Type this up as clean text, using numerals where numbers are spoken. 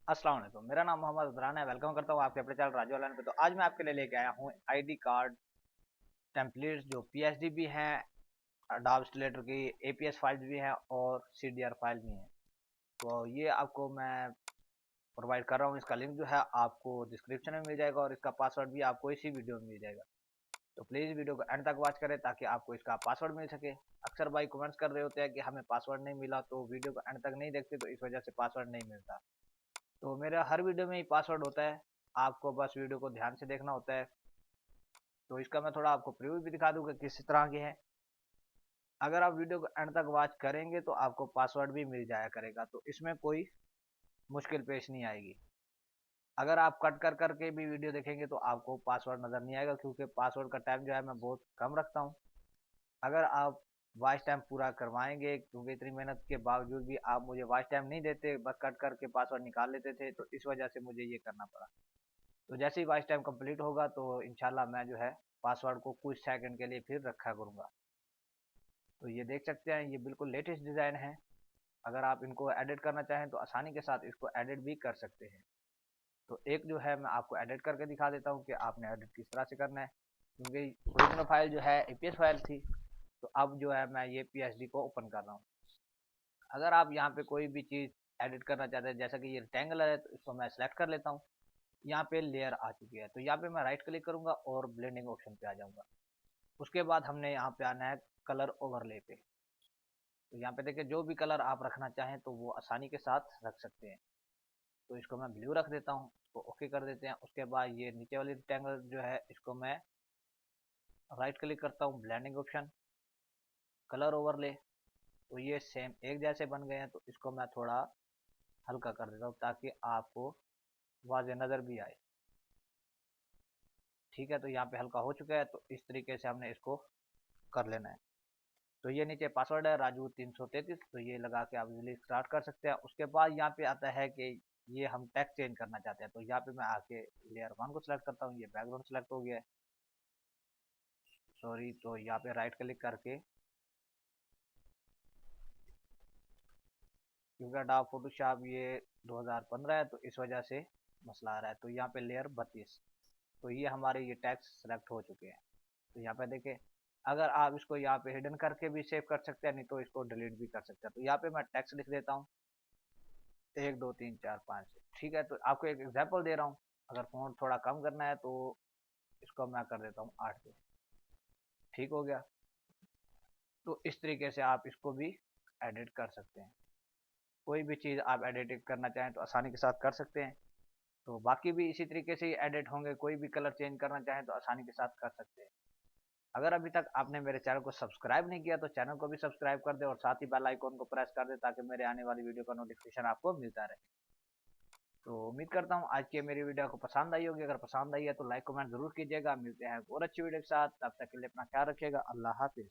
अस्सलाम वालेकुम। मेरा नाम मोहम्मद अदरान है। वेलकम करता हूँ आपके अपने चैनल राजू ऑनलाइन पे। तो आज मैं आपके लिए लेके आया हूँ आईडी कार्ड टेम्पलेट्स जो पीएचडी भी हैं, अडोब इलस्ट्रेटर की एपीएस फाइल्स भी हैं और सीडीआर फाइल भी हैं। तो ये आपको मैं प्रोवाइड कर रहा हूँ। इसका लिंक जो है आपको डिस्क्रिप्शन में मिल जाएगा और इसका पासवर्ड भी आपको इसी वीडियो में मिल जाएगा। तो प्लीज़ वीडियो को एंड तक वॉच करें ताकि आपको इसका पासवर्ड मिल सके। अक्सर भाई कमेंट्स कर रहे होते हैं कि हमें पासवर्ड नहीं मिला, तो वीडियो को एंड तक नहीं देखते, तो इस वजह से पासवर्ड नहीं मिलता। तो मेरा हर वीडियो में ही पासवर्ड होता है, आपको बस वीडियो को ध्यान से देखना होता है। तो इसका मैं थोड़ा आपको प्रीव्यू भी दिखा दूँ कि किस तरह के हैं। अगर आप वीडियो को एंड तक वॉच करेंगे तो आपको पासवर्ड भी मिल जाया करेगा, तो इसमें कोई मुश्किल पेश नहीं आएगी। अगर आप कट कर करके भी वीडियो देखेंगे तो आपको पासवर्ड नज़र नहीं आएगा, क्योंकि पासवर्ड का टाइम जो है मैं बहुत कम रखता हूँ। अगर आप वॉच टाइम पूरा करवाएंगे, क्योंकि इतनी मेहनत के बावजूद भी आप मुझे वॉच टाइम नहीं देते, बस कट करके पासवर्ड निकाल लेते थे, तो इस वजह से मुझे ये करना पड़ा। तो जैसे ही वॉच टाइम कंप्लीट होगा तो इंशाल्लाह मैं जो है पासवर्ड को कुछ सेकंड के लिए फिर रखा करूँगा। तो ये देख सकते हैं, ये बिल्कुल लेटेस्ट डिज़ाइन है। अगर आप इनको एडिट करना चाहें तो आसानी के साथ इसको एडिट भी कर सकते हैं। तो एक जो है मैं आपको एडिट करके दिखा देता हूँ कि आपने एडिट किस तरह से करना है, क्योंकि ओरिजिनल फाइल जो है एपीएस फाइल थी। तो अब जो है मैं ये पीएचडी को ओपन कर रहा हूँ। अगर आप यहाँ पे कोई भी चीज़ एडिट करना चाहते हैं, जैसा कि ये रेक्टेंगुलर है, तो इसको मैं सेलेक्ट कर लेता हूँ। यहाँ पे लेयर आ चुकी है, तो यहाँ पे मैं राइट क्लिक करूंगा और ब्लेंडिंग ऑप्शन पे आ जाऊंगा। उसके बाद हमने यहाँ पे आना है कलर ओवरले पे। तो यहाँ पे देखिए, जो भी कलर आप रखना चाहें तो वो आसानी के साथ रख सकते हैं। तो इसको मैं ब्लू रख देता हूँ, इसको ओके कर देते हैं। उसके बाद ये नीचे वाली रेक्टेंगल जो है, इसको मैं राइट क्लिक करता हूँ, ब्लेंडिंग ऑप्शन, कलर ओवरले। तो ये सेम एक जैसे बन गए हैं, तो इसको मैं थोड़ा हल्का कर देता हूँ ताकि आपको वाज़ेह नज़र भी आए। ठीक है, तो यहाँ पे हल्का हो चुका है, तो इस तरीके से हमने इसको कर लेना है। तो ये नीचे पासवर्ड है राजू 333, तो ये लगा के आप इजीली स्टार्ट कर सकते हैं। उसके बाद यहाँ पे आता है कि ये हम टेक्स्ट चेंज करना चाहते हैं, तो यहाँ पे मैं आके लेयर 1 को सिलेक्ट करता हूँ। ये बैकग्राउंड सिलेक्ट हो गया है, सॉरी। तो यहाँ पे राइट क्लिक करके, क्योंकि अडोब फोटोशॉप ये 2015 है, तो इस वजह से मसला आ रहा है। तो यहाँ पे लेयर 32, तो ये हमारे ये टेक्स्ट सेलेक्ट हो चुके हैं। तो यहाँ पे देखें, अगर आप इसको यहाँ पे हिडन करके भी सेव कर सकते हैं, नहीं तो इसको डिलीट भी कर सकते हैं। तो यहाँ पे मैं टेक्स्ट लिख देता हूँ 1 2 3 4 5। ठीक है, तो आपको एक एग्जांपल दे रहा हूँ। अगर फ़ॉन्ट थोड़ा कम करना है तो इसको मैं कर देता हूँ 8 पे। ठीक हो गया। तो इस तरीके से आप इसको भी एडिट कर सकते हैं। कोई भी चीज़ आप एडिट करना चाहें तो आसानी के साथ कर सकते हैं। तो बाकी भी इसी तरीके से ही एडिट होंगे। कोई भी कलर चेंज करना चाहें तो आसानी के साथ कर सकते हैं। अगर अभी तक आपने मेरे चैनल को सब्सक्राइब नहीं किया तो चैनल को भी सब्सक्राइब कर दे और साथ ही बेल आइकॉन को प्रेस कर दे, ताकि मेरे आने वाली वीडियो का नोटिफिकेशन आपको मिलता रहे। तो उम्मीद करता हूँ आज की मेरी वीडियो को पसंद आई होगी। अगर पसंद आई है तो लाइक कमेंट जरूर कीजिएगा। मिलते हैं और अच्छी वीडियो के साथ, तब तक के लिए अपना ख्याल रखिएगा। अल्लाह हाफिज़।